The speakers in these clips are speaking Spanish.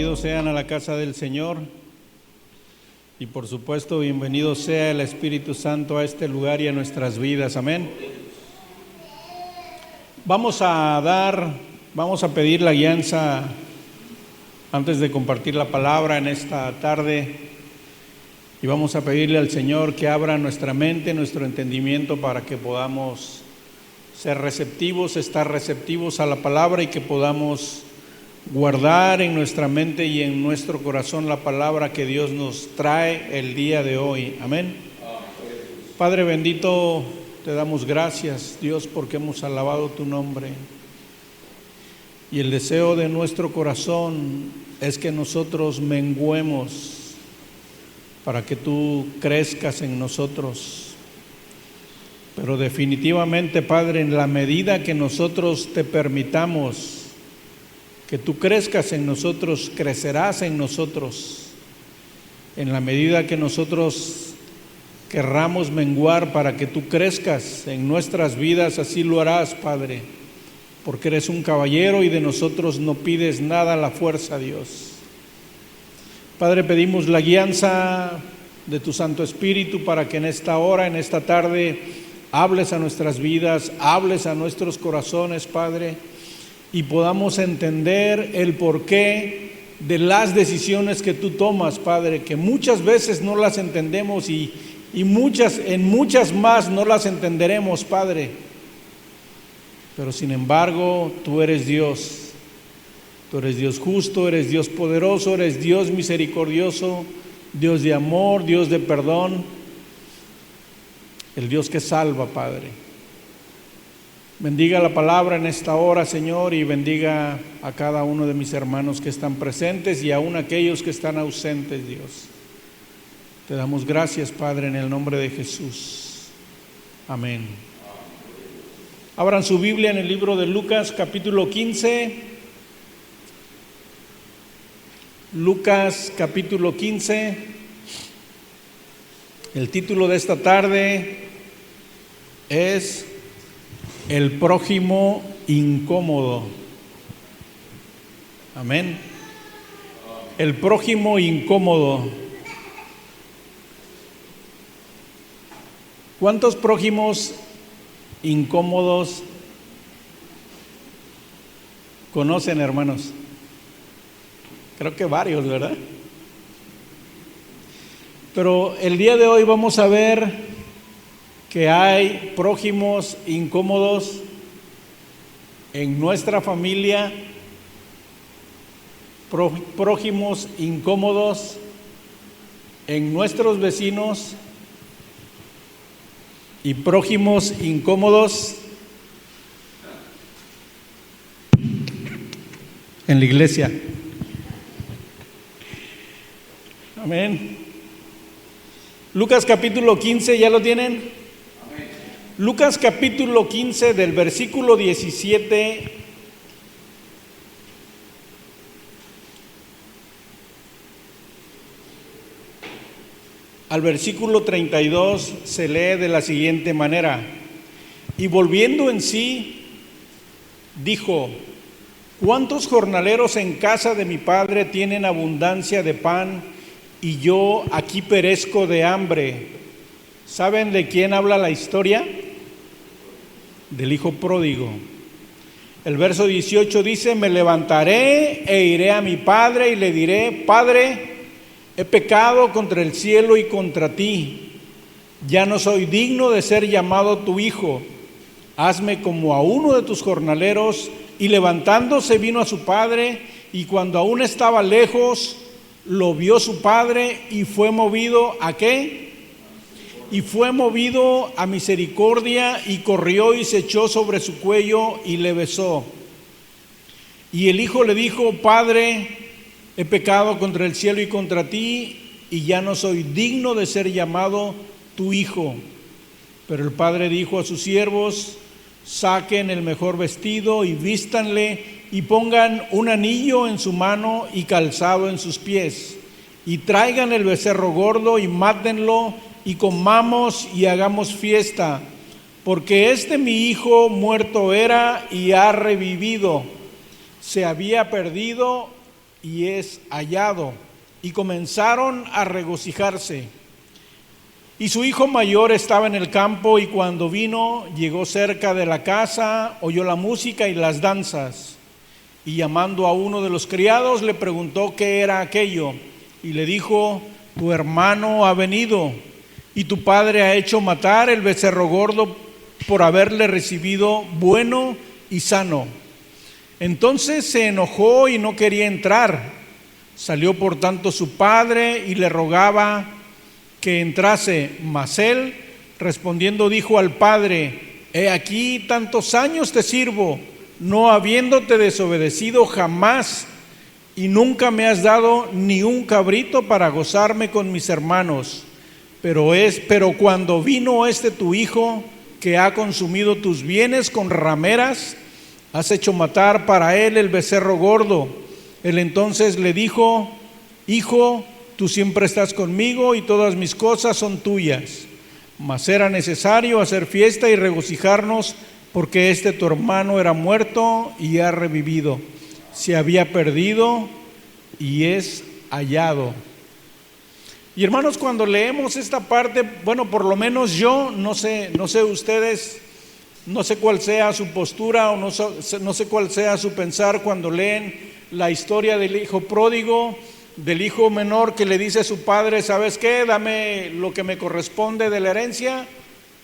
Bienvenidos sean a la casa del Señor y por supuesto bienvenido sea el Espíritu Santo a este lugar y a nuestras vidas, amén. Vamos a pedir la guianza antes de compartir la palabra en esta tarde y vamos a pedirle al Señor que abra nuestra mente, nuestro entendimiento para que podamos ser receptivos, estar receptivos a la palabra y que podamos guardar en nuestra mente y en nuestro corazón la palabra que Dios nos trae el día de hoy. Amén. Padre bendito, te damos gracias, Dios, porque hemos alabado tu nombre. Y el deseo de nuestro corazón es que nosotros menguemos para que tú crezcas en nosotros. Pero definitivamente, Padre, en la medida que nosotros te permitamos que tú crezcas en nosotros, crecerás en nosotros. En la medida que nosotros querramos menguar para que tú crezcas en nuestras vidas, así lo harás, Padre, porque eres un caballero y de nosotros no pides nada a la fuerza, Dios. Padre, pedimos la guianza de tu Santo Espíritu para que en esta hora, en esta tarde, hables a nuestras vidas, hables a nuestros corazones, Padre, y podamos entender el porqué de las decisiones que tú tomas, Padre, que muchas veces no las entendemos y en muchas más no las entenderemos, Padre. Pero sin embargo, tú eres Dios justo, eres Dios poderoso, eres Dios misericordioso, Dios de amor, Dios de perdón, el Dios que salva, Padre. Bendiga la palabra en esta hora, Señor, y bendiga a cada uno de mis hermanos que están presentes y aún aquellos que están ausentes, Dios. Te damos gracias, Padre, en el nombre de Jesús. Amén. Abran su Biblia en el libro de Lucas, capítulo 15. Lucas, capítulo 15. El título de esta tarde es El prójimo incómodo. Amén. El prójimo incómodo. ¿Cuántos prójimos incómodos conocen, hermanos? Creo que varios, ¿verdad? Pero el día de hoy vamos a ver que hay prójimos incómodos en nuestra familia, prójimos incómodos en nuestros vecinos y prójimos incómodos en la iglesia. Amén. Lucas capítulo 15, ¿ya lo tienen? Lucas capítulo 15 del versículo 17 al versículo 32 se lee de la siguiente manera: y volviendo en sí, dijo: ¿cuántos jornaleros en casa de mi padre tienen abundancia de pan y yo aquí perezco de hambre? ¿Saben de quién habla la historia? Del hijo pródigo. El verso 18 dice: me levantaré e iré a mi padre y le diré: Padre, he pecado contra el cielo y contra ti, ya no soy digno de ser llamado tu hijo, hazme como a uno de tus jornaleros. Y levantándose vino a su padre, y cuando aún estaba lejos, lo vio su padre y fue movido ¿a qué? Y fue movido a misericordia y corrió y se echó sobre su cuello y le besó. Y el hijo le dijo: Padre, he pecado contra el cielo y contra ti, y ya no soy digno de ser llamado tu hijo. Pero el padre dijo a sus siervos: saquen el mejor vestido y vístanle, y pongan un anillo en su mano y calzado en sus pies, y traigan el becerro gordo y mátenlo, y comamos y hagamos fiesta, porque mi hijo muerto era y ha revivido, se había perdido y es hallado. Y comenzaron a regocijarse. Y su hijo mayor estaba en el campo, y cuando vino, llegó cerca de la casa, oyó la música y las danzas. Y llamando a uno de los criados, le preguntó qué era aquello. Y le dijo: tu hermano ha venido, y tu padre ha hecho matar el becerro gordo por haberle recibido bueno y sano. Entonces se enojó y no quería entrar. Salió por tanto su padre y le rogaba que entrase. Mas él, respondiendo, dijo al padre: he aquí tantos años te sirvo, no habiéndote desobedecido jamás, y nunca me has dado ni un cabrito para gozarme con mis hermanos. Pero cuando vino tu hijo, que ha consumido tus bienes con rameras, has hecho matar para él el becerro gordo. Él entonces le dijo: hijo, tú siempre estás conmigo y todas mis cosas son tuyas. Mas era necesario hacer fiesta y regocijarnos, porque tu hermano era muerto y ha revivido, se había perdido y es hallado. Y hermanos, cuando leemos esta parte, bueno, por lo menos yo, no sé ustedes, no sé cuál sea su postura o no sé cuál sea su pensar cuando leen la historia del hijo pródigo, del hijo menor que le dice a su padre: ¿sabes qué? Dame lo que me corresponde de la herencia,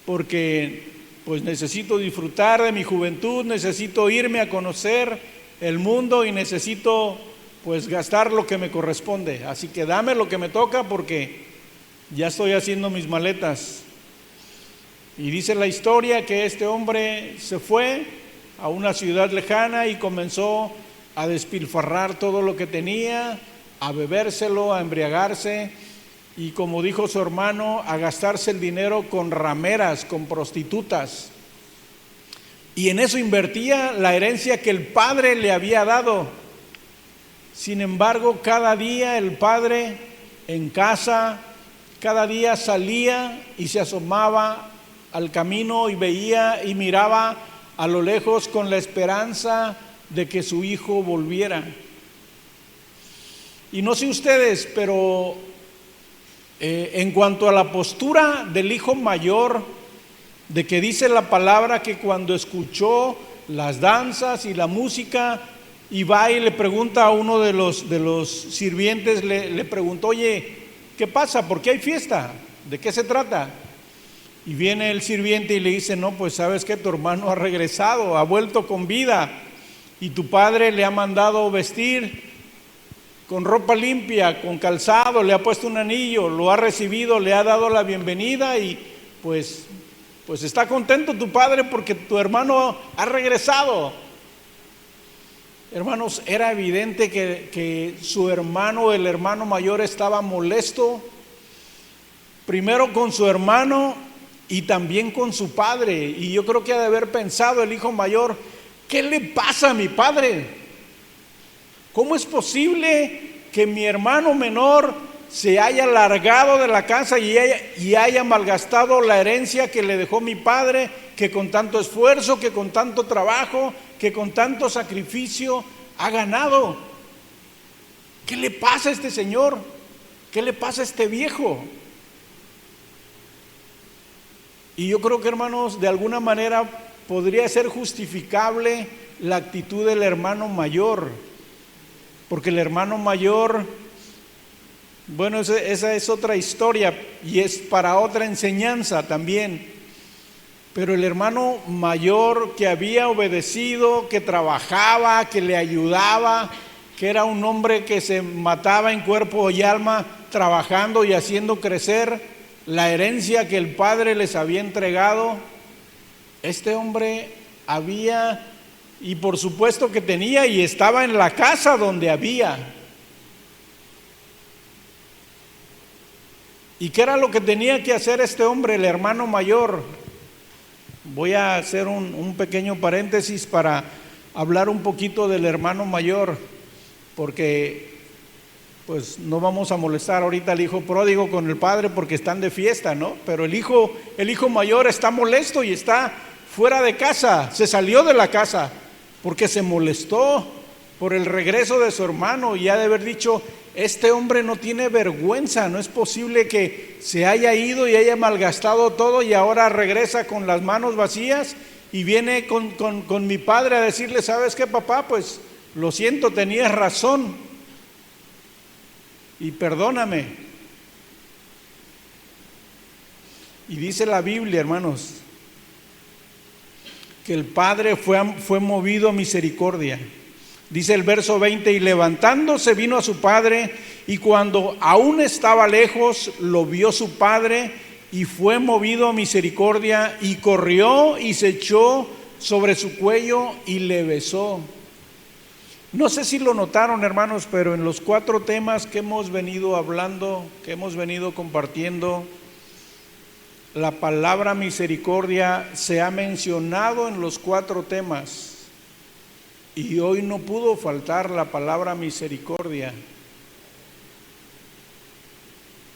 porque pues necesito disfrutar de mi juventud, necesito irme a conocer el mundo y necesito pues gastar lo que me corresponde. Así que dame lo que me toca porque ya estoy haciendo mis maletas. Y dice la historia que este hombre se fue a una ciudad lejana y comenzó a despilfarrar todo lo que tenía, a bebérselo, a embriagarse y, como dijo su hermano, a gastarse el dinero con rameras, con prostitutas. Y en eso invertía la herencia que el padre le había dado. Sin embargo, cada día el padre en casa, cada día salía y se asomaba al camino y veía y miraba a lo lejos con la esperanza de que su hijo volviera. Y no sé ustedes, pero en cuanto a la postura del hijo mayor, de que dice la palabra que cuando escuchó las danzas y la música, y va y le pregunta a uno de los sirvientes, le preguntó: oye, ¿qué pasa? ¿Por qué hay fiesta? ¿De qué se trata? Y viene el sirviente y le dice: no, pues sabes que tu hermano ha regresado, ha vuelto con vida, y tu padre le ha mandado vestir con ropa limpia, con calzado, le ha puesto un anillo, lo ha recibido, le ha dado la bienvenida y pues está contento tu padre porque tu hermano ha regresado. Hermanos, era evidente que su hermano, el hermano mayor, estaba molesto, primero con su hermano y también con su padre. Y yo creo que ha de haber pensado el hijo mayor: ¿qué le pasa a mi padre? ¿Cómo es posible que mi hermano menor se haya largado de la casa y haya malgastado la herencia que le dejó mi padre, que con tanto esfuerzo, que con tanto trabajo, que con tanto sacrificio ha ganado? ¿Qué le pasa a este señor? ¿Qué le pasa a este viejo? Y yo creo que, hermanos, de alguna manera podría ser justificable la actitud del hermano mayor, porque el hermano mayor, bueno, esa es otra historia y es para otra enseñanza también. Pero el hermano mayor que había obedecido, que trabajaba, que le ayudaba, que era un hombre que se mataba en cuerpo y alma trabajando y haciendo crecer la herencia que el padre les había entregado, este hombre había, y por supuesto que tenía, y estaba en la casa donde había. ¿Y qué era lo que tenía que hacer este hombre, el hermano mayor? Voy a hacer un pequeño paréntesis para hablar un poquito del hermano mayor, porque pues no vamos a molestar ahorita al hijo pródigo con el padre porque están de fiesta, ¿no? Pero el hijo mayor está molesto y está fuera de casa, se salió de la casa porque se molestó por el regreso de su hermano y ha de haber dicho: este hombre no tiene vergüenza, no es posible que se haya ido y haya malgastado todo y ahora regresa con las manos vacías y viene con mi padre a decirle: ¿sabes qué, papá? Pues lo siento, tenías razón y perdóname. Y dice la Biblia, hermanos, que el padre fue movido a misericordia. Dice el verso 20: y levantándose vino a su padre, y cuando aún estaba lejos, lo vio su padre, y fue movido a misericordia, y corrió y se echó sobre su cuello y le besó. No sé si lo notaron, hermanos, pero en los 4 temas que hemos venido hablando, que hemos venido compartiendo, la palabra misericordia se ha mencionado en los 4 temas. Y hoy no pudo faltar la palabra misericordia.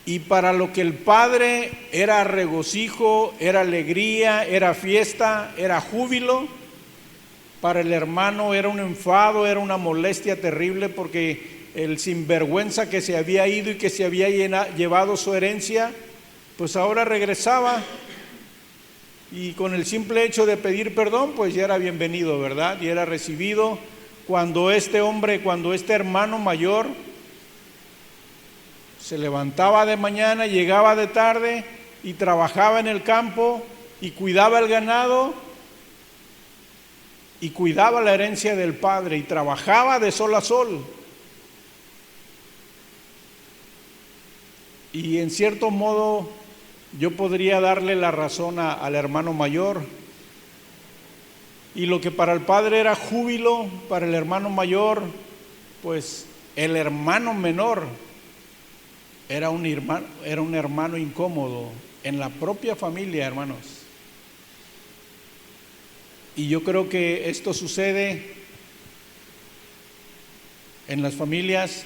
Y para lo que el Padre era regocijo, era alegría, era fiesta, era júbilo, para el hermano era un enfado, era una molestia terrible, porque el sinvergüenza que se había ido y que se había llevado su herencia, pues ahora regresaba. Y con el simple hecho de pedir perdón, pues ya era bienvenido, ¿verdad? Y era recibido. Cuando este hermano mayor se levantaba de mañana, llegaba de tarde y trabajaba en el campo y cuidaba el ganado y cuidaba la herencia del padre y trabajaba de sol a sol. Y en cierto modo yo podría darle la razón al hermano mayor. Y lo que para el padre era júbilo, para el hermano mayor, pues el hermano menor era un hermano incómodo en la propia familia, hermanos. Y yo creo que esto sucede en las familias.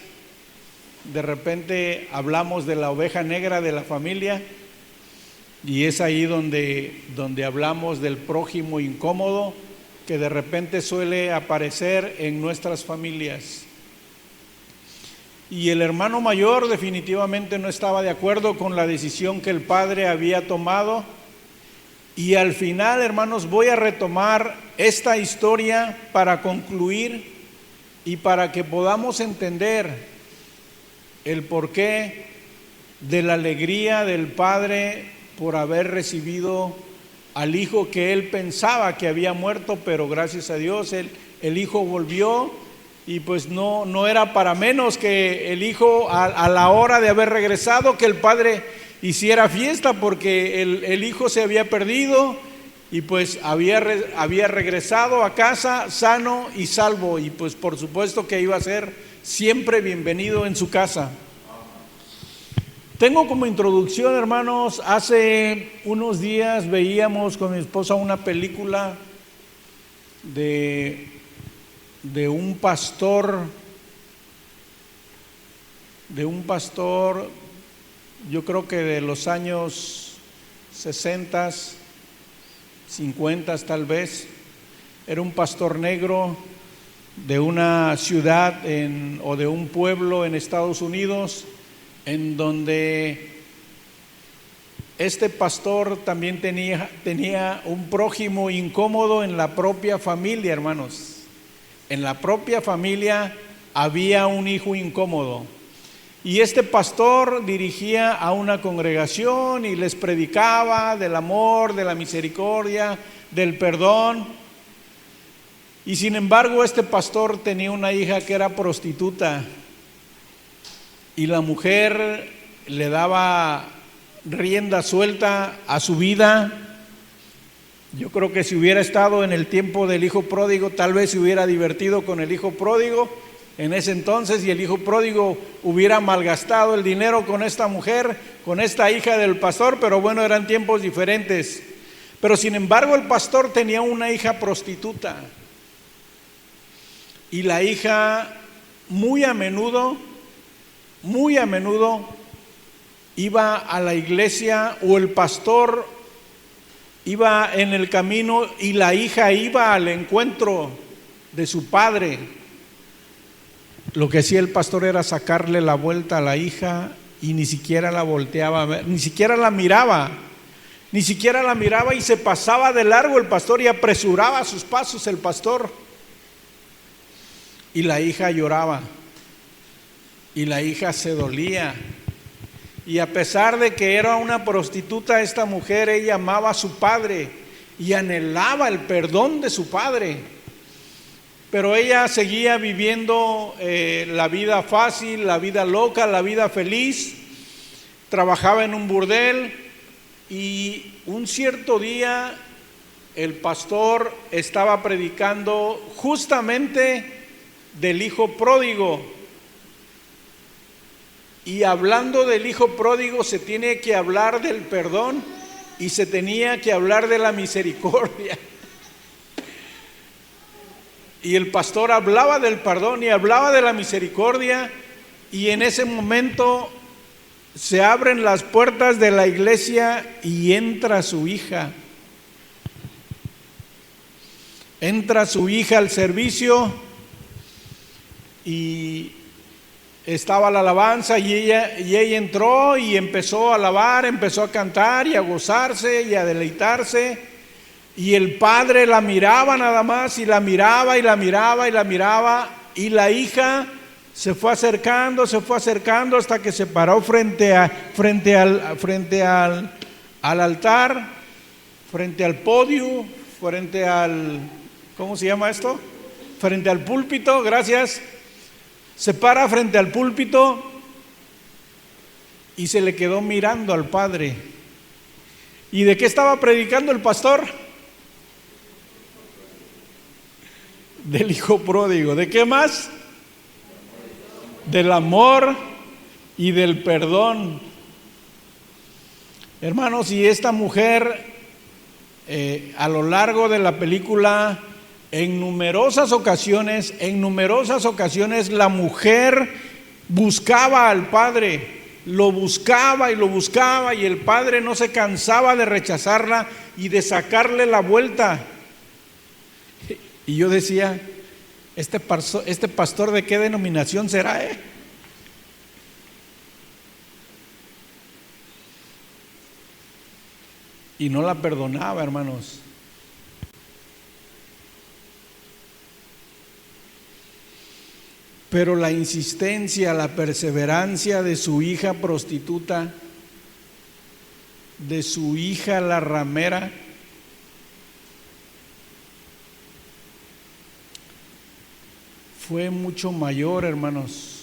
De repente hablamos de la oveja negra de la familia. Y es ahí donde hablamos del prójimo incómodo que de repente suele aparecer en nuestras familias. Y el hermano mayor definitivamente no estaba de acuerdo con la decisión que el padre había tomado. Y al final, hermanos, voy a retomar esta historia para concluir y para que podamos entender el porqué de la alegría del padre por haber recibido al hijo que él pensaba que había muerto, pero gracias a Dios el hijo volvió. Y pues no era para menos que el hijo a la hora de haber regresado, que el padre hiciera fiesta, porque el hijo se había perdido y pues había regresado a casa sano y salvo, y pues por supuesto que iba a ser siempre bienvenido en su casa. Tengo como introducción, hermanos, hace unos días veíamos con mi esposa una película de un pastor, yo creo que de los años 60, 50 tal vez. Era un pastor negro de una ciudad o de un pueblo en Estados Unidos, en donde este pastor también tenía un prójimo incómodo en la propia familia, hermanos. En la propia familia había un hijo incómodo. Y este pastor dirigía a una congregación y les predicaba del amor, de la misericordia, del perdón. Y sin embargo, este pastor tenía una hija que era prostituta. Y la mujer le daba rienda suelta a su vida. Yo creo que si hubiera estado en el tiempo del hijo pródigo, tal vez se hubiera divertido con el hijo pródigo en ese entonces, y el hijo pródigo hubiera malgastado el dinero con esta mujer, con esta hija del pastor, pero bueno, eran tiempos diferentes. Pero sin embargo, el pastor tenía una hija prostituta, y la hija muy a menudo iba a la iglesia, o el pastor iba en el camino y la hija iba al encuentro de su padre. Lo que hacía el pastor era sacarle la vuelta a la hija y ni siquiera la volteaba a ver, ni siquiera la miraba y se pasaba de largo el pastor y apresuraba sus pasos el pastor. Y la hija lloraba y la hija se dolía. Y a pesar de que era una prostituta, esta mujer, ella amaba a su padre y anhelaba el perdón de su padre. Pero ella seguía viviendo la vida fácil, la vida loca, la vida feliz. Trabajaba en un burdel y un cierto día el pastor estaba predicando justamente del hijo pródigo. Y hablando del hijo pródigo se tiene que hablar del perdón y se tenía que hablar de la misericordia. Y el pastor hablaba del perdón y hablaba de la misericordia, y en ese momento se abren las puertas de la iglesia y entra su hija. Entra su hija al servicio y estaba la alabanza y ella entró y empezó a alabar, empezó a cantar y a gozarse y a deleitarse. Y el padre la miraba nada más y la miraba y la miraba y la miraba, y la hija se fue acercando hasta que se paró frente al altar, frente al podio, frente al, ¿cómo se llama esto? Frente al púlpito, gracias. Se para frente al púlpito y se le quedó mirando al padre. ¿Y de qué estaba predicando el pastor? Del hijo pródigo. ¿De qué más? Del amor y del perdón. Hermanos, y esta mujer a lo largo de la película, en numerosas ocasiones la mujer buscaba al padre, lo buscaba y el padre no se cansaba de rechazarla y de sacarle la vuelta. Y yo decía, ¿este pastor de qué denominación será? Y no la perdonaba, hermanos. Pero la insistencia, la perseverancia de su hija prostituta, de su hija la ramera, fue mucho mayor, hermanos.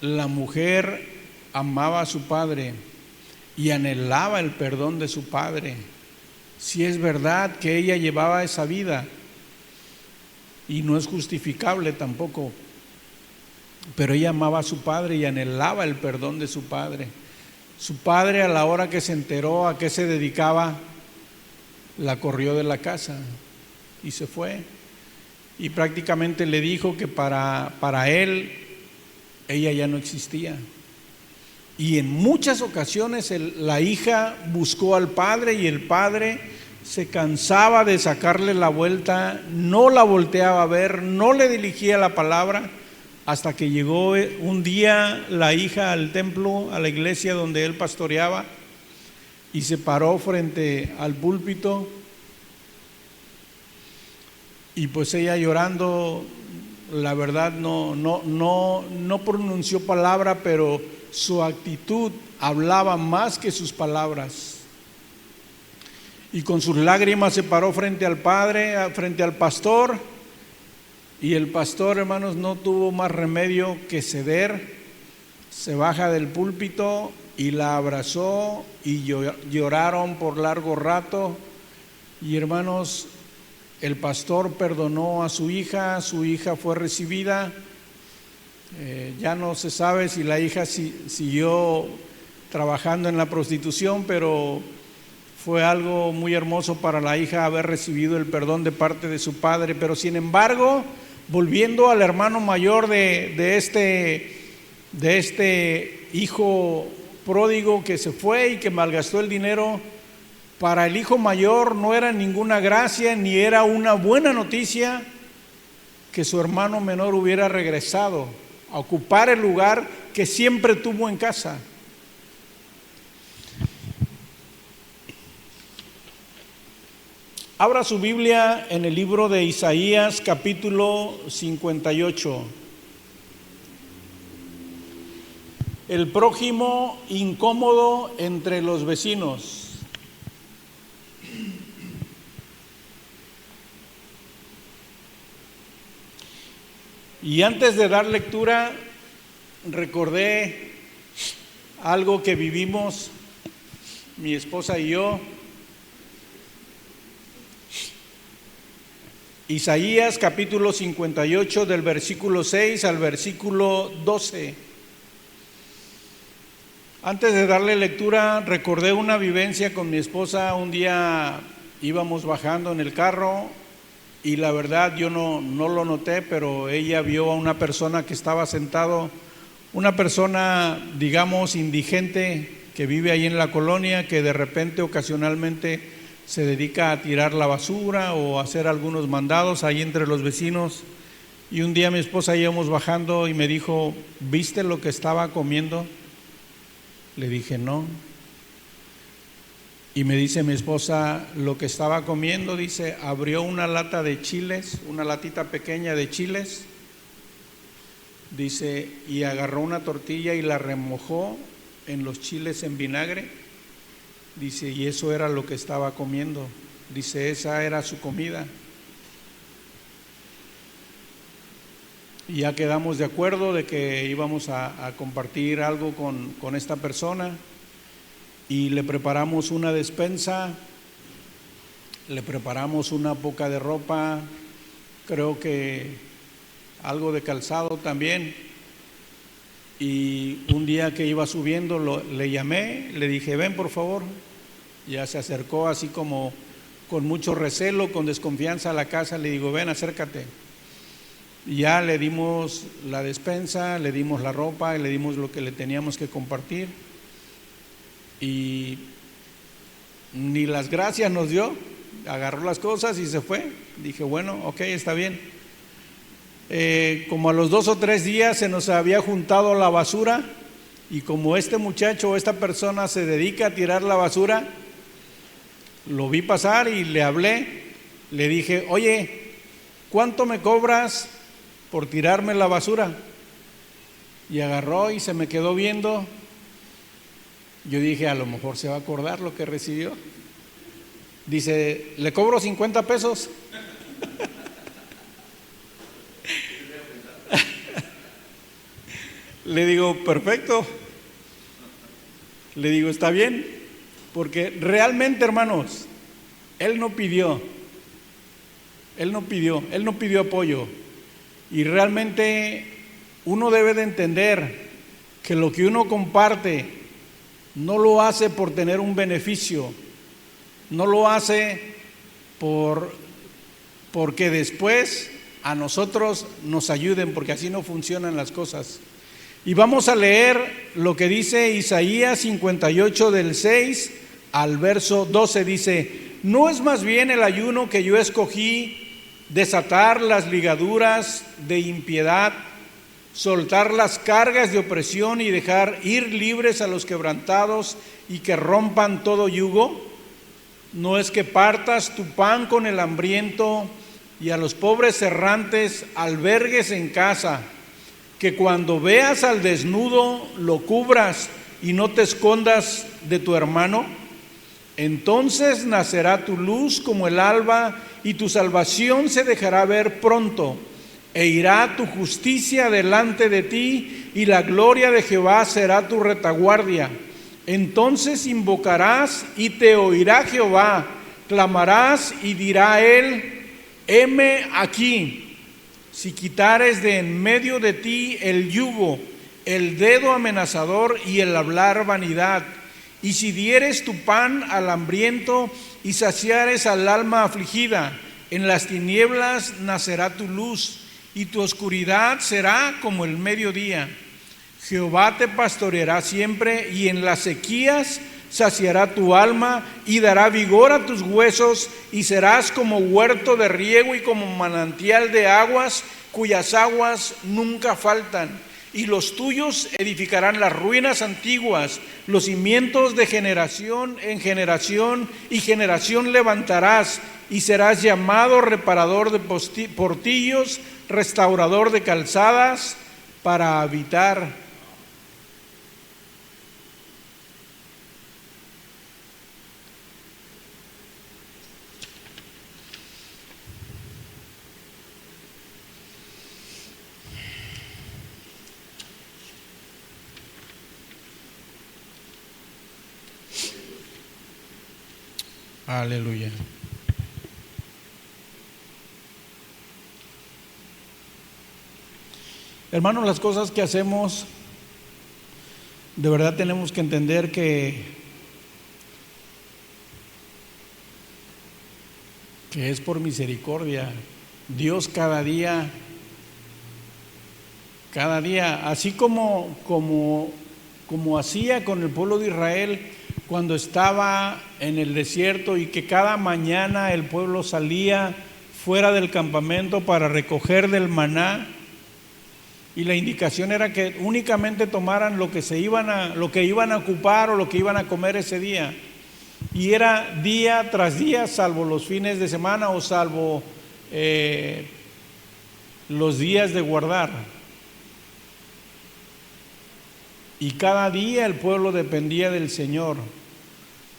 La mujer amaba a su padre y anhelaba el perdón de su padre. Si es verdad que ella llevaba esa vida, y no es justificable tampoco, pero ella amaba a su padre y anhelaba el perdón de su padre. Su padre, a la hora que se enteró a qué se dedicaba, la corrió de la casa y se fue, y prácticamente le dijo que para él ella ya no existía. Y en muchas ocasiones la hija buscó al padre y el padre se cansaba de sacarle la vuelta, no la volteaba a ver, no le dirigía la palabra, hasta que llegó un día la hija al templo, a la iglesia donde él pastoreaba, y se paró frente al púlpito. Y pues ella llorando, la verdad no pronunció palabra, pero su actitud hablaba más que sus palabras. Y con sus lágrimas se paró frente al padre, frente al pastor, y el pastor, hermanos, no tuvo más remedio que ceder. Se baja del púlpito y la abrazó y lloraron por largo rato. Y hermanos, el pastor perdonó a su hija fue recibida. Ya no se sabe si la hija siguió trabajando en la prostitución, pero fue algo muy hermoso para la hija haber recibido el perdón de parte de su padre. Pero sin embargo, volviendo al hermano mayor de este hijo pródigo que se fue y que malgastó el dinero, para el hijo mayor no era ninguna gracia ni era una buena noticia que su hermano menor hubiera regresado a ocupar el lugar que siempre tuvo en casa. Abra su Biblia en el libro de Isaías, capítulo 58. El prójimo incómodo entre los vecinos. Y antes de dar lectura, recordé algo que vivimos mi esposa y yo. Isaías capítulo 58 del versículo 6 al versículo 12. Antes de darle lectura, recordé una vivencia con mi esposa. Un día íbamos bajando en el carro y la verdad yo no lo noté, pero ella vio a una persona que estaba sentado, una persona, digamos, indigente que vive ahí en la colonia, que de repente, ocasionalmente, se dedica a tirar la basura o a hacer algunos mandados ahí entre los vecinos. Y un día mi esposa íbamos bajando y me dijo: ¿viste lo que estaba comiendo? Le dije: no. Y me dice mi esposa: lo que estaba comiendo, dice, abrió una lata de chiles, una latita pequeña de chiles, dice, y agarró una tortilla y la remojó en los chiles en vinagre. Dice, y eso era lo que estaba comiendo. Dice, esa era su comida. Y ya quedamos de acuerdo de que íbamos a compartir algo con esta persona. Y le preparamos una despensa, le preparamos una poca de ropa, creo que algo de calzado también. Y un día que iba subiendo le llamé, le dije: ven por favor. Ya se acercó así como con mucho recelo, con desconfianza a la casa. Le digo: ven, acércate. Y ya le dimos la despensa, le dimos la ropa y le dimos lo que le teníamos que compartir. Y ni las gracias nos dio, agarró las cosas y se fue. Dije: bueno, ok, está bien. Como a los 2 o 3 días se nos había juntado la basura, y como este muchacho o esta persona se dedica a tirar la basura, lo vi pasar y le hablé. Le dije: oye, ¿cuánto me cobras por tirarme la basura? Y agarró y se me quedó viendo. Yo dije: a lo mejor se va a acordar lo que recibió. Dice: le cobro 50 pesos. Le digo: perfecto. Le digo: está bien, porque realmente, hermanos, él no pidió apoyo. Y realmente uno debe de entender que lo que uno comparte no lo hace por tener un beneficio, no lo hace porque después a nosotros nos ayuden, porque así no funcionan las cosas. Y vamos a leer lo que dice Isaías 58 del 6 al verso 12. Dice: ¿no es más bien el ayuno que yo escogí, desatar las ligaduras de impiedad, soltar las cargas de opresión y dejar ir libres a los quebrantados y que rompan todo yugo? ¿no es que partas tu pan con el hambriento y a los pobres errantes albergues en casa? Que cuando veas al desnudo lo cubras y no te escondas de tu hermano. Entonces nacerá tu luz como el alba y tu salvación se dejará ver pronto, e irá tu justicia delante de ti y la gloria de Jehová será tu retaguardia. Entonces invocarás y te oirá Jehová, clamarás y dirá él: heme aquí. Si quitares de en medio de ti el yugo, el dedo amenazador y el hablar vanidad, y si dieres tu pan al hambriento y saciares al alma afligida, en las tinieblas nacerá tu luz, y tu oscuridad será como el mediodía. Jehová te pastoreará siempre, y en las sequías saciará tu alma y dará vigor a tus huesos, y serás como huerto de riego y como manantial de aguas, cuyas aguas nunca faltan. Y los tuyos edificarán las ruinas antiguas, los cimientos de generación en generación, y generación levantarás, y serás llamado reparador de portillos, restaurador de calzadas, para habitar. Aleluya. Hermanos, las cosas que hacemos, de verdad tenemos que entender que es por misericordia. Dios cada día, así como hacía con el pueblo de Israel cuando estaba en el desierto, y que cada mañana el pueblo salía fuera del campamento para recoger del maná, y la indicación era que únicamente tomaran lo que iban a ocupar o lo que iban a comer ese día, y era día tras día, salvo los fines de semana o salvo los días de guardar. Y cada día el pueblo dependía del Señor.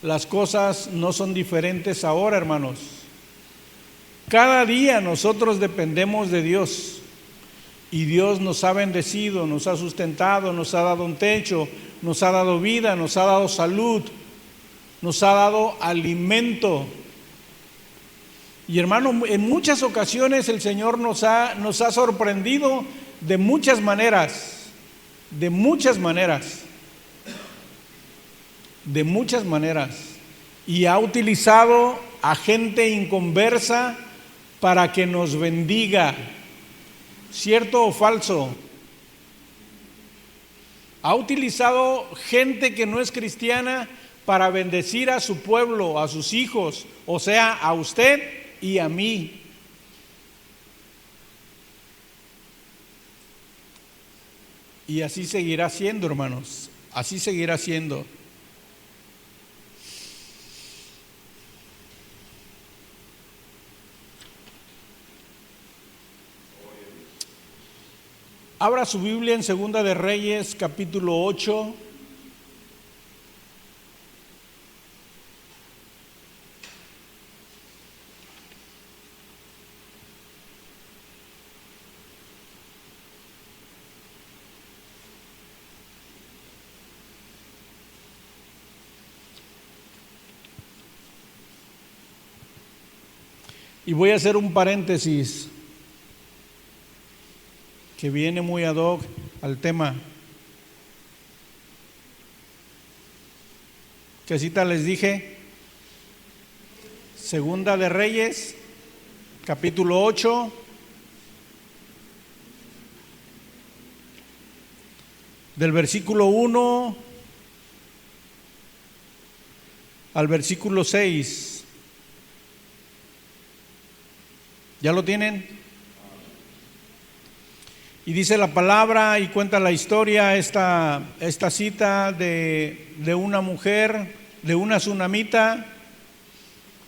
Las cosas no son diferentes ahora, hermanos. Cada día nosotros dependemos de Dios, y Dios nos ha bendecido, nos ha sustentado, nos ha dado un techo, nos ha dado vida, nos ha dado salud, nos ha dado alimento. Y hermano, en muchas ocasiones el Señor nos ha sorprendido de muchas maneras, y ha utilizado a gente inconversa para que nos bendiga. ¿Cierto o falso? Ha utilizado gente que no es cristiana para bendecir a su pueblo, a sus hijos, o sea, a usted y a mí. Y así seguirá siendo, hermanos, así seguirá siendo. Abra su Biblia en Segunda de Reyes, capítulo 8. Y voy a hacer un paréntesis que viene muy ad hoc al tema. ¿Qué cita les dije? Segunda de Reyes, capítulo 8, del versículo 1 al versículo 6. ¿Ya lo tienen? Y dice la palabra y cuenta la historia, esta cita de una mujer, de una tsunamita,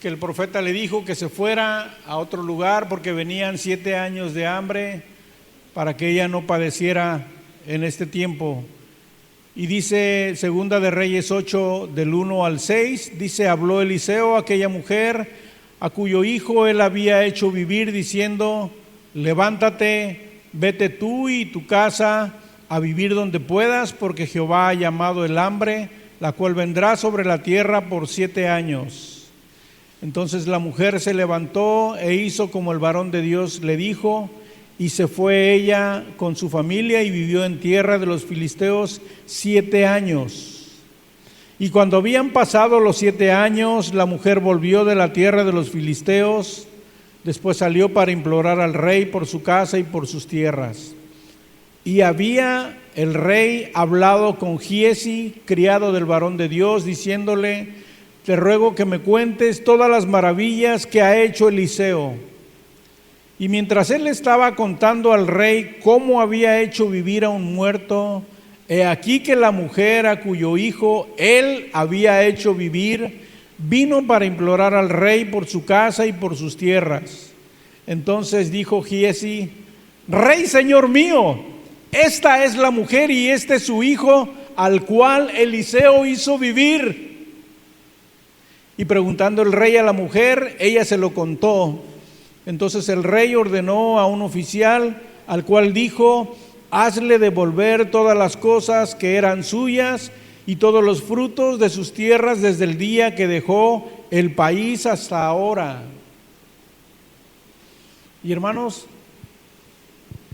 que el profeta le dijo que se fuera a otro lugar porque venían 7 años de hambre, para que ella no padeciera en este tiempo. Y dice Segunda de Reyes 8, del 1 al 6, dice: habló Eliseo a aquella mujer, a cuyo hijo él había hecho vivir, diciendo: levántate, vete tú y tu casa a vivir donde puedas, porque Jehová ha llamado el hambre, la cual vendrá sobre la tierra por 7 años. Entonces la mujer se levantó e hizo como el varón de Dios le dijo, y se fue ella con su familia y vivió en tierra de los filisteos 7 años. Y cuando habían pasado los 7 años, la mujer volvió de la tierra de los filisteos. Después salió para implorar al rey por su casa y por sus tierras. Y había el rey hablado con Giezi, criado del varón de Dios, diciéndole: te ruego que me cuentes todas las maravillas que ha hecho Eliseo. Y mientras él estaba contando al rey cómo había hecho vivir a un muerto, he aquí que la mujer a cuyo hijo él había hecho vivir vino para implorar al rey por su casa y por sus tierras. Entonces dijo Giezi: rey, señor mío, esta es la mujer y este es su hijo al cual Eliseo hizo vivir. Y preguntando el rey a la mujer, ella se lo contó. Entonces el rey ordenó a un oficial, al cual dijo: hazle devolver todas las cosas que eran suyas y todos los frutos de sus tierras desde el día que dejó el país hasta ahora. Y hermanos,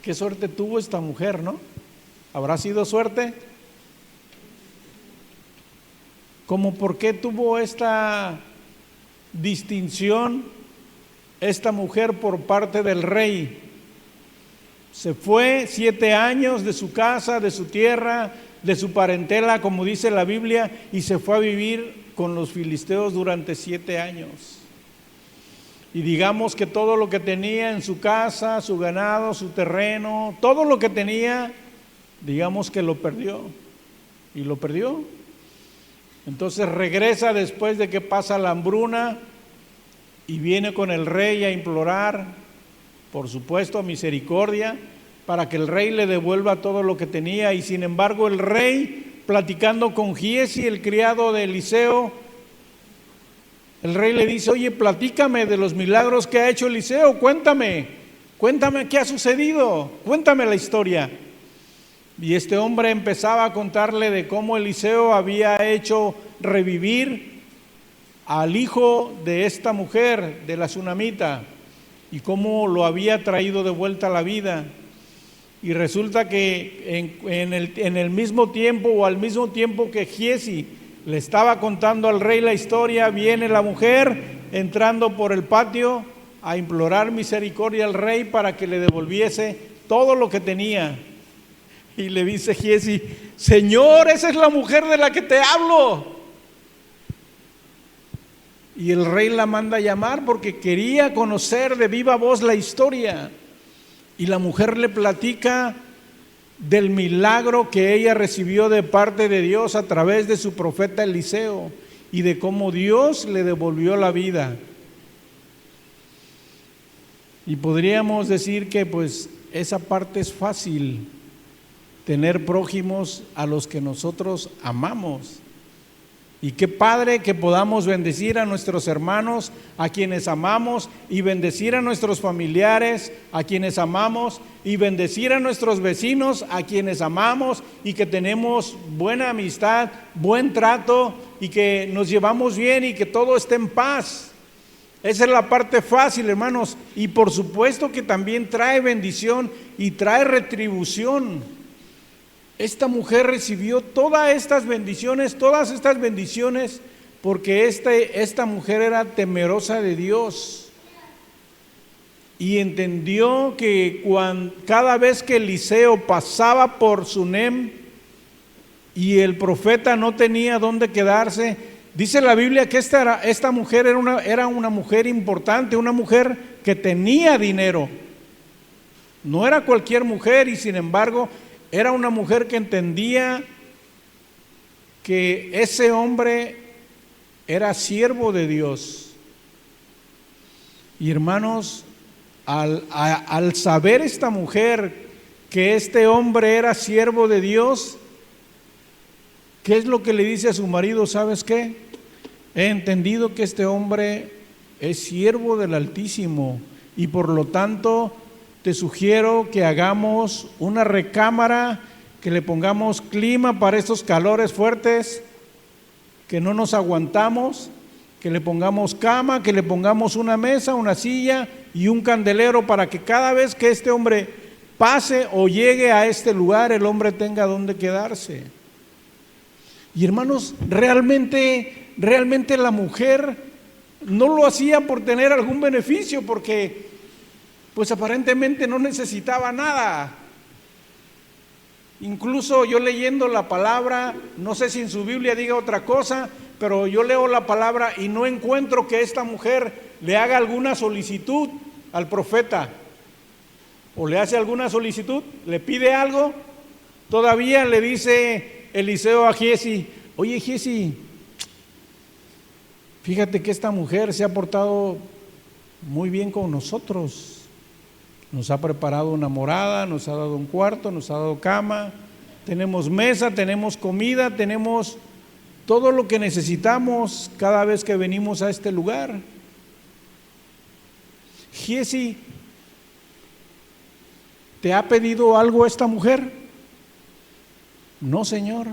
qué suerte tuvo esta mujer, ¿no? ¿Habrá sido suerte? ¿Cómo por qué tuvo esta distinción esta mujer por parte del rey? Se fue 7 años de su casa, de su tierra, de su parentela, como dice la Biblia, y se fue a vivir con los filisteos durante 7 años. Y digamos que todo lo que tenía en su casa, su ganado, su terreno, todo lo que tenía, digamos que lo perdió. Y lo perdió. Entonces regresa después de que pasa la hambruna y viene con el rey a implorar, por supuesto, misericordia, para que el rey le devuelva todo lo que tenía. Y sin embargo el rey, platicando con Giezi, el criado de Eliseo, el rey le dice: oye, platícame de los milagros que ha hecho Eliseo, cuéntame qué ha sucedido, cuéntame la historia. Y este hombre empezaba a contarle de cómo Eliseo había hecho revivir al hijo de esta mujer, de la sunamita, y cómo lo había traído de vuelta a la vida. Y resulta que en el mismo tiempo, o al mismo tiempo que Giezi le estaba contando al rey la historia, viene la mujer entrando por el patio a implorar misericordia al rey para que le devolviese todo lo que tenía. Y le dice Giezi: Señor, esa es la mujer de la que te hablo. Y el rey la manda a llamar porque quería conocer de viva voz la historia. Y la mujer le platica del milagro que ella recibió de parte de Dios a través de su profeta Eliseo y de cómo Dios le devolvió la vida. Y podríamos decir que pues esa parte es fácil, tener prójimos a los que nosotros amamos. Y qué padre que podamos bendecir a nuestros hermanos, a quienes amamos, y bendecir a nuestros familiares, a quienes amamos, y bendecir a nuestros vecinos, a quienes amamos, y que tenemos buena amistad, buen trato, y que nos llevamos bien y que todo esté en paz. Esa es la parte fácil, hermanos, y por supuesto que también trae bendición y trae retribución. Esta mujer recibió todas estas bendiciones, porque esta mujer era temerosa de Dios y entendió que cada vez que Eliseo pasaba por Sunem y el profeta no tenía dónde quedarse, dice la Biblia que esta mujer era una mujer importante, una mujer que tenía dinero. No era cualquier mujer, y sin embargo era una mujer que entendía que ese hombre era siervo de Dios. Y hermanos, al saber esta mujer que este hombre era siervo de Dios, ¿qué es lo que le dice a su marido? ¿Sabes qué? He entendido que este hombre es siervo del Altísimo y por lo tanto te sugiero que hagamos una recámara, que le pongamos clima para estos calores fuertes, que no nos aguantamos, que le pongamos cama, que le pongamos una mesa, una silla y un candelero para que cada vez que este hombre pase o llegue a este lugar, el hombre tenga donde quedarse. Y hermanos, realmente la mujer no lo hacía por tener algún beneficio, porque pues aparentemente no necesitaba nada. Incluso yo leyendo la palabra, no sé si en su Biblia diga otra cosa, pero yo leo la palabra y no encuentro que esta mujer le haga alguna solicitud al profeta, o le hace alguna solicitud, le pide algo. Todavía le dice Eliseo a Giezi: oye Giezi, fíjate que esta mujer se ha portado muy bien con nosotros. Nos ha preparado una morada, nos ha dado un cuarto, nos ha dado cama, tenemos mesa, tenemos comida, tenemos todo lo que necesitamos cada vez que venimos a este lugar. Giezi, ¿te ha pedido algo esta mujer? No, Señor.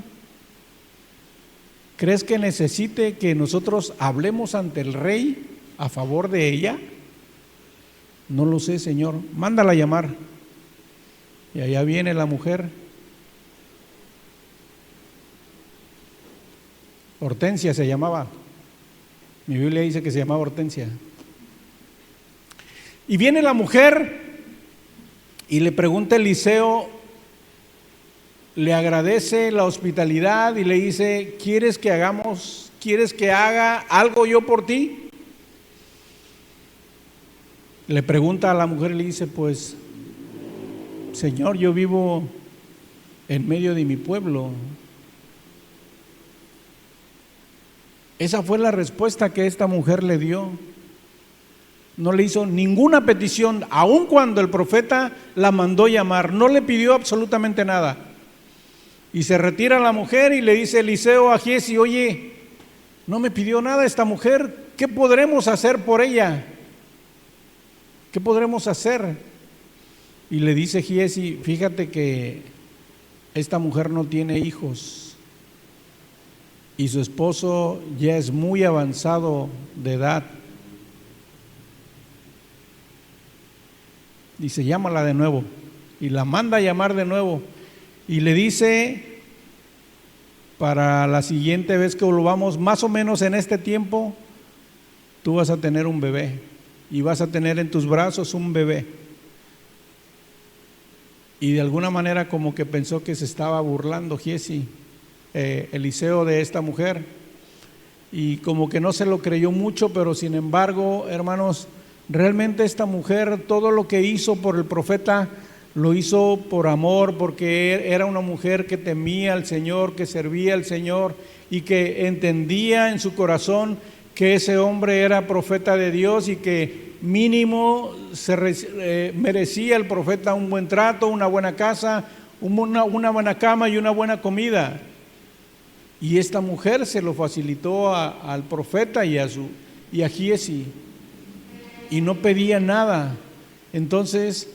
¿Crees que necesite que nosotros hablemos ante el rey a favor de ella? No lo sé, Señor, mándala a llamar. Y allá viene la mujer. Hortensia se llamaba. Mi Biblia dice que se llamaba Hortensia. Y viene la mujer y le pregunta a Eliseo, le agradece la hospitalidad y le dice: ¿quieres que haga algo yo por ti? Le pregunta a la mujer y le dice: pues, Señor, yo vivo en medio de mi pueblo. Esa fue la respuesta que esta mujer le dio. No le hizo ninguna petición, aun cuando el profeta la mandó llamar, no le pidió absolutamente nada. Y se retira la mujer y le dice Eliseo a Giezi: oye, no me pidió nada esta mujer, ¿qué podremos hacer por ella? ¿Qué podremos hacer? Y le dice Giezi: fíjate que esta mujer no tiene hijos y su esposo ya es muy avanzado de edad. Dice: llámala de nuevo. Y la manda a llamar de nuevo. Y le dice: para la siguiente vez que volvamos, más o menos en este tiempo, tú vas a tener un bebé. Y vas a tener en tus brazos un bebé. Y de alguna manera como que pensó que se estaba burlando Giezi, Eliseo, de esta mujer. Y como que no se lo creyó mucho, pero sin embargo, hermanos, realmente esta mujer todo lo que hizo por el profeta lo hizo por amor, porque era una mujer que temía al Señor, que servía al Señor y que entendía en su corazón que ese hombre era profeta de Dios y que mínimo merecía el profeta un buen trato, una buena casa, una buena cama y una buena comida. Y esta mujer se lo facilitó al profeta y a Giezi, y no pedía nada. Entonces,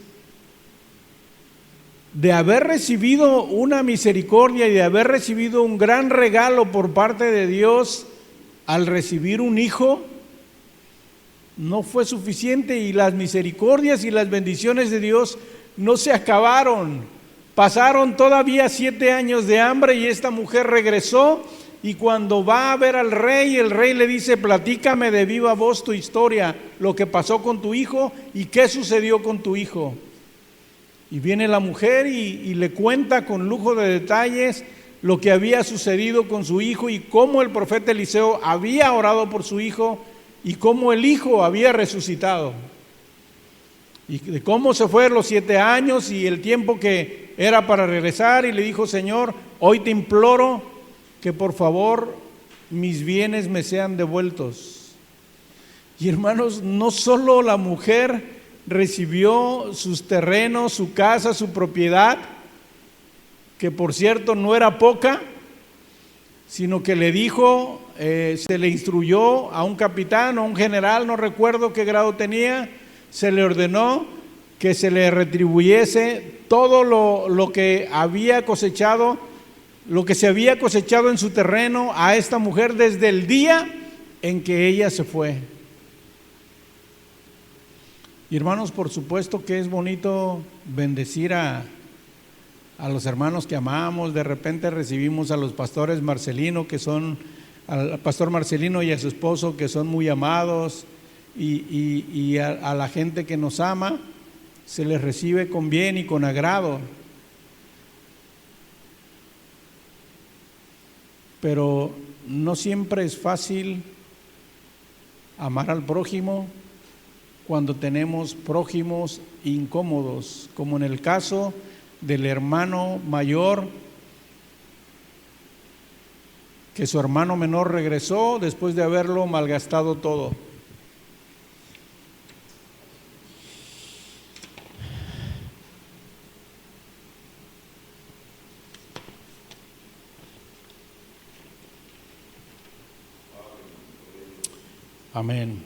de haber recibido una misericordia y de haber recibido un gran regalo por parte de Dios al recibir un hijo, no fue suficiente, y las misericordias y las bendiciones de Dios no se acabaron. Pasaron todavía 7 años de hambre y esta mujer regresó, y cuando va a ver al rey, el rey le dice: platícame de viva voz tu historia, lo que pasó con tu hijo y qué sucedió con tu hijo. Y viene la mujer y le cuenta con lujo de detalles lo que había sucedido con su hijo y cómo el profeta Eliseo había orado por su hijo y cómo el hijo había resucitado. Y de cómo se fueron los 7 años y el tiempo que era para regresar, y le dijo: Señor, hoy te imploro que por favor mis bienes me sean devueltos. Y hermanos, no solo la mujer recibió sus terrenos, su casa, su propiedad, que por cierto no era poca, sino que le dijo, se le instruyó a un capitán o a un general, no recuerdo qué grado tenía, se le ordenó que se le retribuyese todo lo que había cosechado, lo que se había cosechado en su terreno a esta mujer desde el día en que ella se fue. Y hermanos, por supuesto que es bonito bendecir a los hermanos que amamos. De repente recibimos a los pastores Marcelino, al pastor Marcelino y a su esposo, que son muy amados, y a la gente que nos ama se les recibe con bien y con agrado. pero no siempre es fácil amar al prójimo cuando tenemos prójimos incómodos, como en el caso del hermano mayor, que su hermano menor regresó después de haberlo malgastado todo. Amén.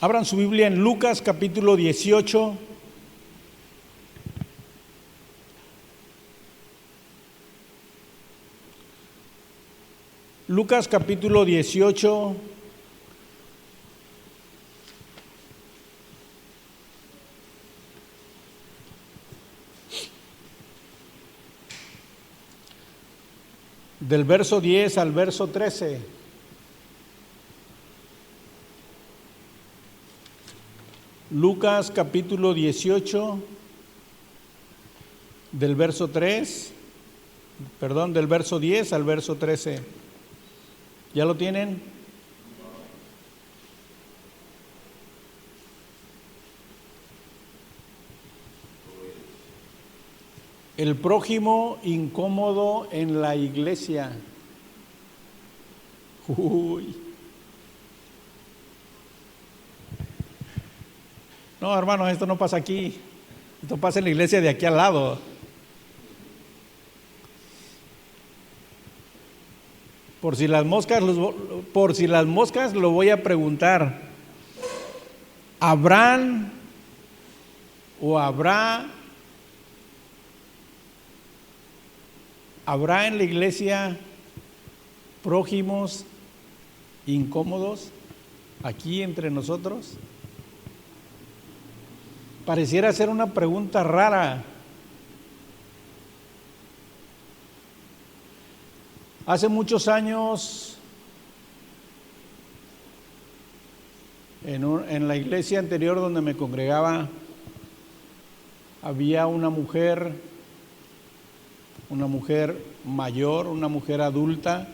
Abran su Biblia en Lucas capítulo 18. Lucas capítulo 18. Del verso 10 al verso 13. Lucas capítulo 18, del verso 10 al verso 13. ¿Ya lo tienen? El prójimo incómodo en la iglesia. Uy. No, hermano, esto no pasa aquí. Esto pasa en la iglesia de aquí al lado. Por si las moscas lo voy a preguntar. ¿Habrá en la iglesia prójimos incómodos aquí entre nosotros? Pareciera ser una pregunta rara. Hace muchos años, en la iglesia anterior donde me congregaba, había una mujer mayor, una mujer adulta,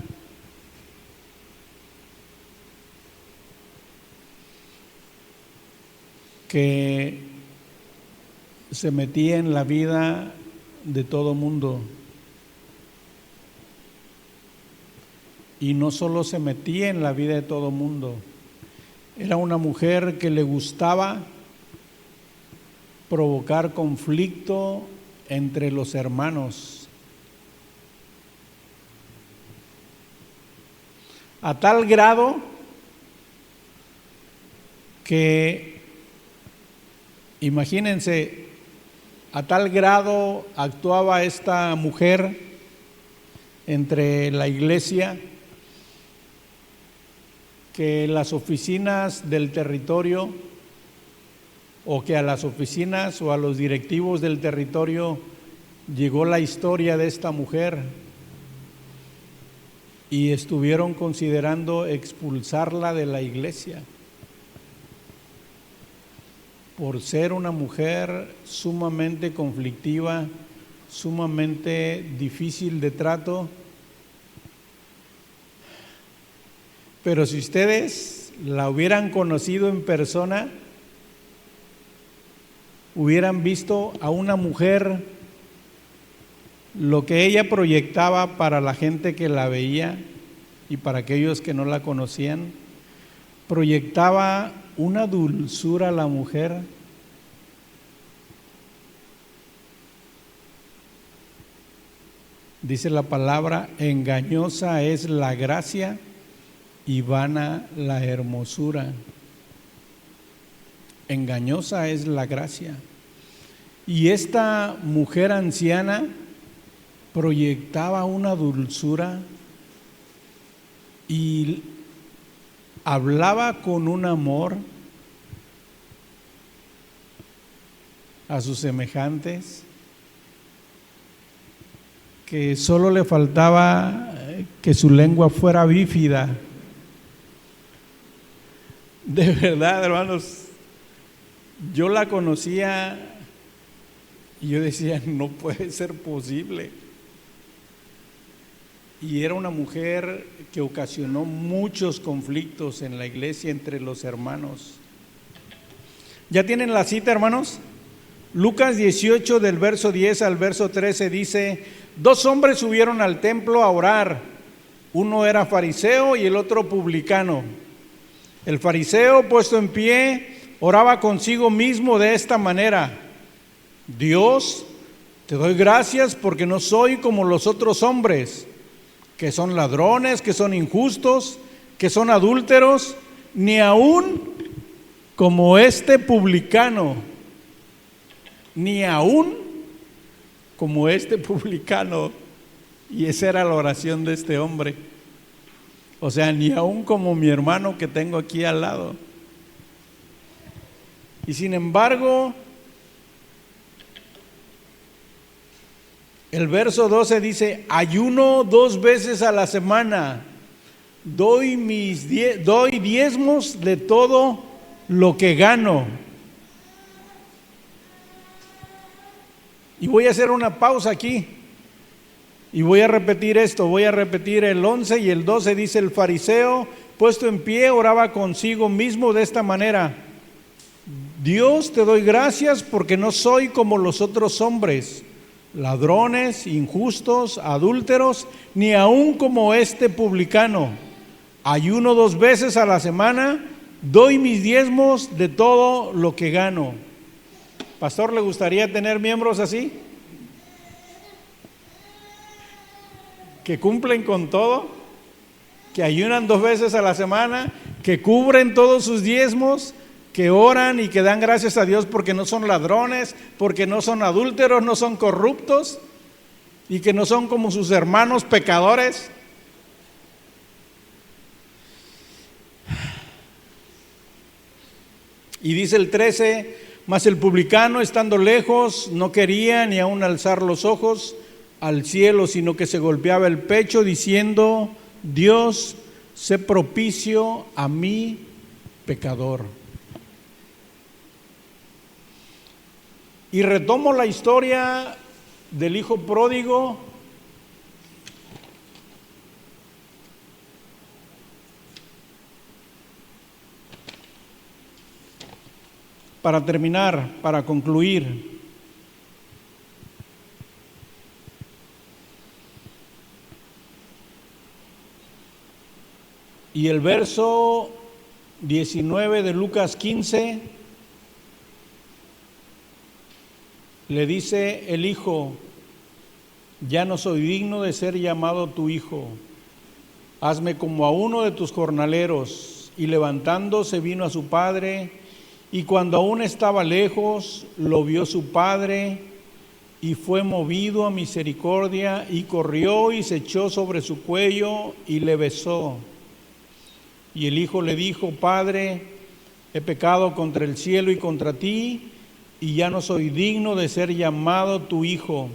que se metía en la vida de todo mundo. Y no solo se metía en la vida de todo mundo, era una mujer que le gustaba provocar conflicto entre los hermanos. A tal grado que, imagínense, a tal grado actuaba esta mujer entre la iglesia que las oficinas del territorio, o que a las oficinas o a los directivos del territorio llegó la historia de esta mujer y estuvieron considerando expulsarla de la iglesia por ser una mujer sumamente conflictiva, sumamente difícil de trato. Pero si ustedes la hubieran conocido en persona, hubieran visto a una mujer, lo que ella proyectaba para la gente que la veía y para aquellos que no la conocían, proyectaba una dulzura a la mujer. Dice la palabra, engañosa es la gracia y vana la hermosura. Engañosa es la gracia. Y esta mujer anciana proyectaba una dulzura y hablaba con un amor a sus semejantes, que solo le faltaba que su lengua fuera bífida. De verdad, hermanos, yo la conocía y yo decía, no puede ser posible. y era una mujer que ocasionó muchos conflictos en la iglesia entre los hermanos. ¿Ya tienen la cita, hermanos? Lucas 18 del verso 10 al verso 13 dice: 2 hombres subieron al templo a orar, uno era fariseo y el otro publicano. El fariseo, puesto en pie, oraba consigo mismo de esta manera: Dios, te doy gracias porque no soy como los otros hombres, que son ladrones, que son injustos, que son adúlteros, ni aún como este publicano, ni aún como este publicano. Y esa era la oración de este hombre. O sea, ni aún como mi hermano que tengo aquí al lado. Y sin embargo, el verso 12 dice: ayuno 2 veces a la semana, doy diezmos de todo lo que gano. Y voy a hacer una pausa aquí y voy a repetir esto, voy a repetir el 11 y el 12. Dice: el fariseo, puesto en pie, oraba consigo mismo de esta manera: Dios, te doy gracias porque no soy como los otros hombres, ladrones, injustos, adúlteros, ni aún como este publicano. Ayuno 2 veces a la semana, doy mis diezmos de todo lo que gano. Pastor, ¿le gustaría tener miembros así? Que cumplen con todo, que ayunan 2 veces a la semana, que cubren todos sus diezmos, que oran y que dan gracias a Dios porque no son ladrones, porque no son adúlteros, no son corruptos y que no son como sus hermanos pecadores. Y dice el 13: mas el publicano, estando lejos, no quería ni aun alzar los ojos al cielo, sino que se golpeaba el pecho diciendo: Dios, sé propicio a mí, pecador. Y retomo la historia del hijo pródigo. Para terminar, para concluir. Y el verso 19 de Lucas 15 le dice el hijo: ya no soy digno de ser llamado tu hijo, hazme como a uno de tus jornaleros. Y levantándose vino a su padre, y cuando aún estaba lejos, lo vio su padre, y fue movido a misericordia, y corrió y se echó sobre su cuello y le besó. Y el hijo le dijo: Padre, he pecado contra el cielo y contra ti, y ya no soy digno de ser llamado tu hijo.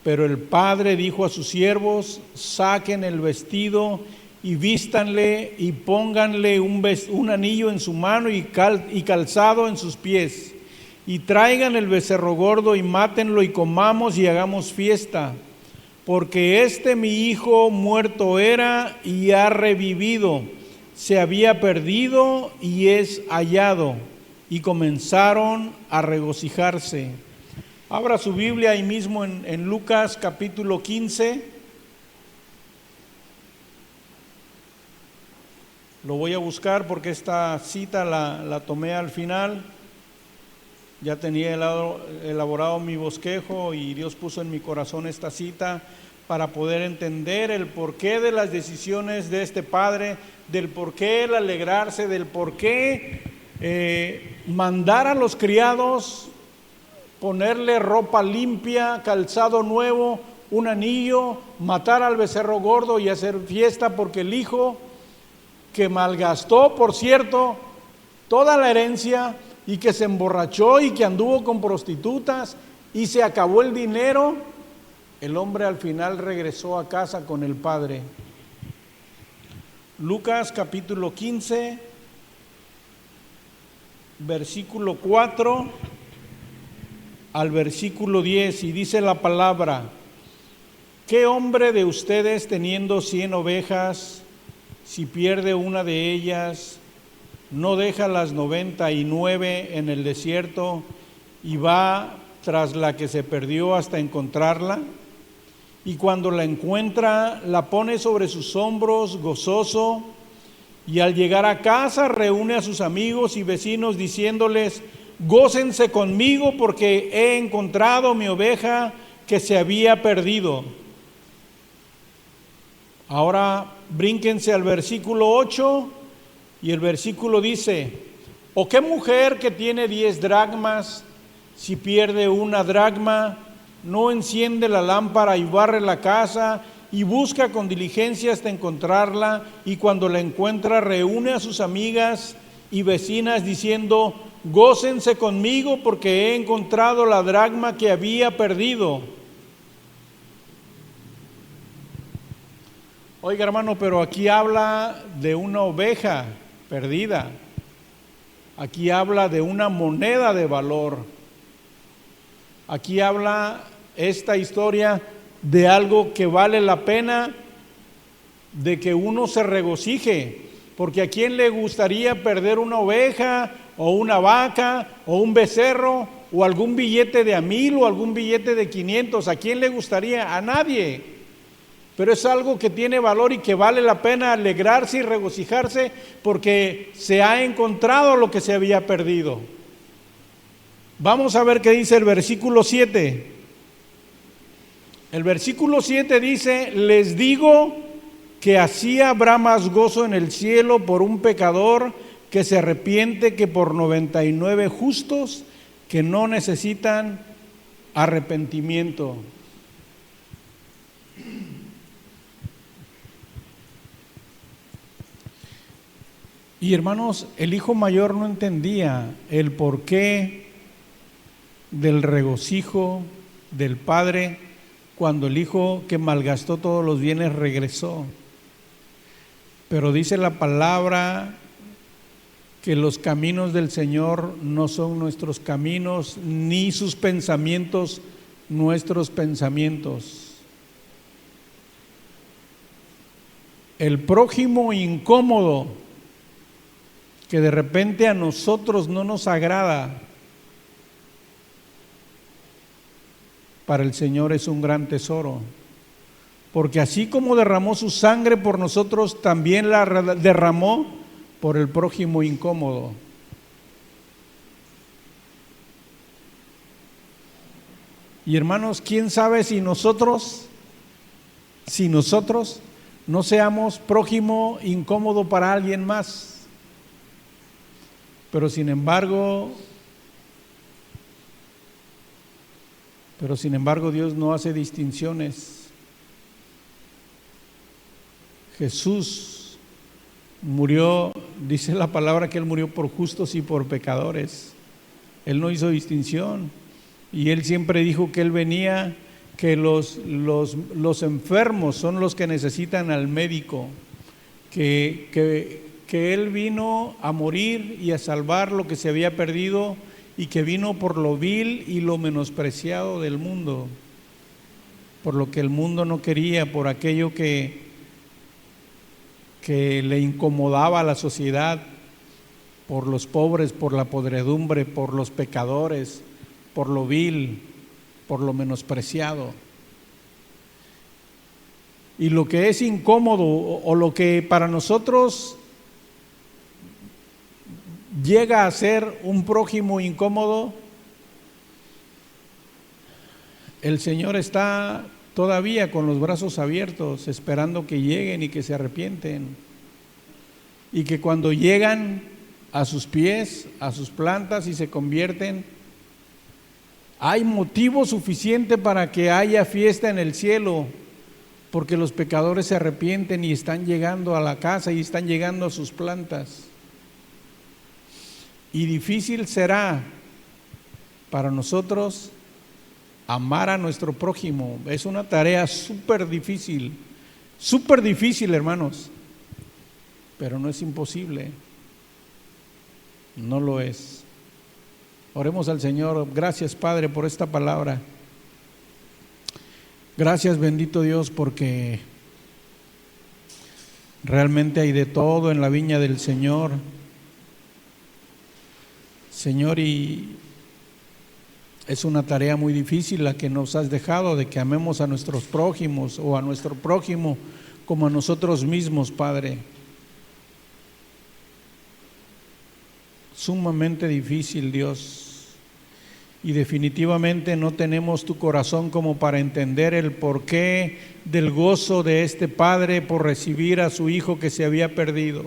Pero el padre dijo a sus siervos: saquen el vestido y vístanle y pónganle un anillo en su mano y calzado en sus pies, y traigan el becerro gordo y mátenlo y comamos y hagamos fiesta, porque mi hijo muerto era y ha revivido, se había perdido y es hallado. Y comenzaron a regocijarse. Abra su Biblia ahí mismo en Lucas capítulo 15. Lo voy a buscar porque esta cita la tomé al final. Ya tenía elaborado mi bosquejo y Dios puso en mi corazón esta cita para poder entender el porqué de las decisiones de este padre, del porqué el alegrarse, del porqué mandar a los criados, ponerle ropa limpia, calzado nuevo, un anillo, matar al becerro gordo y hacer fiesta, porque el hijo, que malgastó, por cierto, toda la herencia y que se emborrachó y que anduvo con prostitutas y se acabó el dinero, el hombre al final regresó a casa con el padre. Lucas capítulo 15, versículo 4 al versículo 10, y dice la palabra: ¿qué hombre de ustedes teniendo 100 ovejas, si pierde una de ellas, no deja las 99 en el desierto y va tras la que se perdió hasta encontrarla? Y cuando la encuentra, la pone sobre sus hombros gozoso, y al llegar a casa reúne a sus amigos y vecinos diciéndoles: gócense conmigo porque he encontrado mi oveja que se había perdido. Ahora brínquense al versículo 8, y el versículo dice: ¿o qué mujer que tiene 10 dracmas, si pierde una dracma, no enciende la lámpara y barre la casa y busca con diligencia hasta encontrarla? Y cuando la encuentra, reúne a sus amigas y vecinas diciendo: gócense conmigo porque he encontrado la dracma que había perdido. Oiga, hermano, pero aquí habla de una oveja perdida. Aquí habla de una moneda de valor. Aquí habla esta historia de algo que vale la pena de que uno se regocije, porque ¿a quién le gustaría perder una oveja o una vaca o un becerro o algún billete de $1,000 o algún billete de 500? ¿A quién le gustaría? A nadie. Pero es algo que tiene valor y que vale la pena alegrarse y regocijarse porque se ha encontrado lo que se había perdido. Vamos a ver qué dice el versículo 7. El versículo 7 dice: les digo que así habrá más gozo en el cielo por un pecador que se arrepiente que por 99 justos que no necesitan arrepentimiento. Y hermanos, el hijo mayor no entendía el porqué del regocijo del padre cuando el hijo que malgastó todos los bienes regresó. Pero dice la palabra que los caminos del Señor no son nuestros caminos, ni sus pensamientos nuestros pensamientos. El prójimo incómodo que de repente a nosotros no nos agrada, para el Señor es un gran tesoro, porque así como derramó su sangre por nosotros, también la derramó por el prójimo incómodo. Y hermanos, ¿quién sabe si nosotros no seamos prójimo incómodo para alguien más? Pero sin embargo, Dios no hace distinciones. Jesús murió, dice la palabra que Él murió por justos y por pecadores. Él no hizo distinción. Y Él siempre dijo que Él venía, que los enfermos son los que necesitan al médico, que Él vino a morir y a salvar lo que se había perdido, y que vino por lo vil y lo menospreciado del mundo, por lo que el mundo no quería, por aquello que le incomodaba a la sociedad, por los pobres, por la podredumbre, por los pecadores, por lo vil, por lo menospreciado. Y lo que es incómodo o lo que para nosotros llega a ser un prójimo incómodo, el Señor está todavía con los brazos abiertos, esperando que lleguen y que se arrepienten. Y que cuando llegan a sus pies, a sus plantas y se convierten, hay motivo suficiente para que haya fiesta en el cielo, porque los pecadores se arrepienten y están llegando a la casa y están llegando a sus plantas. Y difícil será para nosotros amar a nuestro prójimo. Es una tarea súper difícil, hermanos, pero no es imposible, no lo es. Oremos al Señor. Gracias, Padre, por esta palabra. Gracias, bendito Dios, porque realmente hay de todo en la viña del Señor, Señor, y es una tarea muy difícil la que nos has dejado, de que amemos a nuestros prójimos o a nuestro prójimo como a nosotros mismos, Padre. Sumamente difícil, Dios. Y definitivamente no tenemos tu corazón como para entender el porqué del gozo de este padre por recibir a su hijo que se había perdido.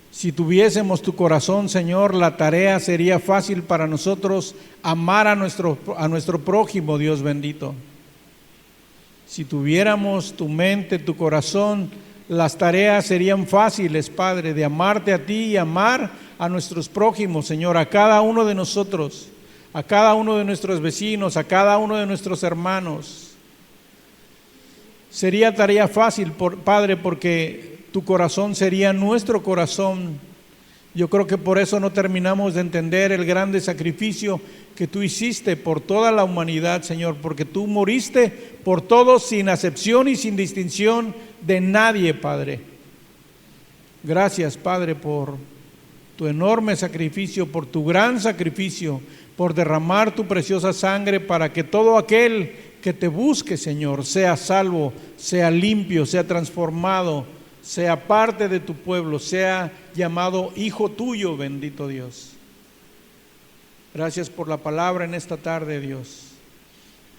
Si tuviésemos tu corazón, Señor, la tarea sería fácil para nosotros amar a nuestro prójimo, Dios bendito. Si tuviéramos tu mente, tu corazón, las tareas serían fáciles, Padre, de amarte a ti y amar a nuestros prójimos, Señor, a cada uno de nosotros, a cada uno de nuestros vecinos, a cada uno de nuestros hermanos. Sería tarea fácil, Padre, porque tu corazón sería nuestro corazón. Yo creo que por eso no terminamos de entender el grande sacrificio que tú hiciste por toda la humanidad, Señor, porque tú moriste por todos sin acepción y sin distinción de nadie, Padre. Gracias, Padre, por tu enorme sacrificio, por tu gran sacrificio, por derramar tu preciosa sangre para que todo aquel que te busque, Señor, sea salvo, sea limpio, sea transformado, sea parte de tu pueblo, sea llamado hijo tuyo, bendito Dios. Gracias por la palabra en esta tarde, Dios.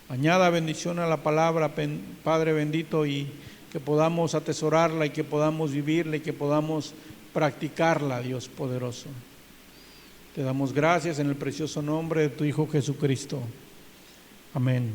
Añada bendición a la palabra, Padre bendito, y que podamos atesorarla y que podamos vivirla y que podamos practicarla, Dios poderoso. Te damos gracias en el precioso nombre de tu Hijo Jesucristo. Amén.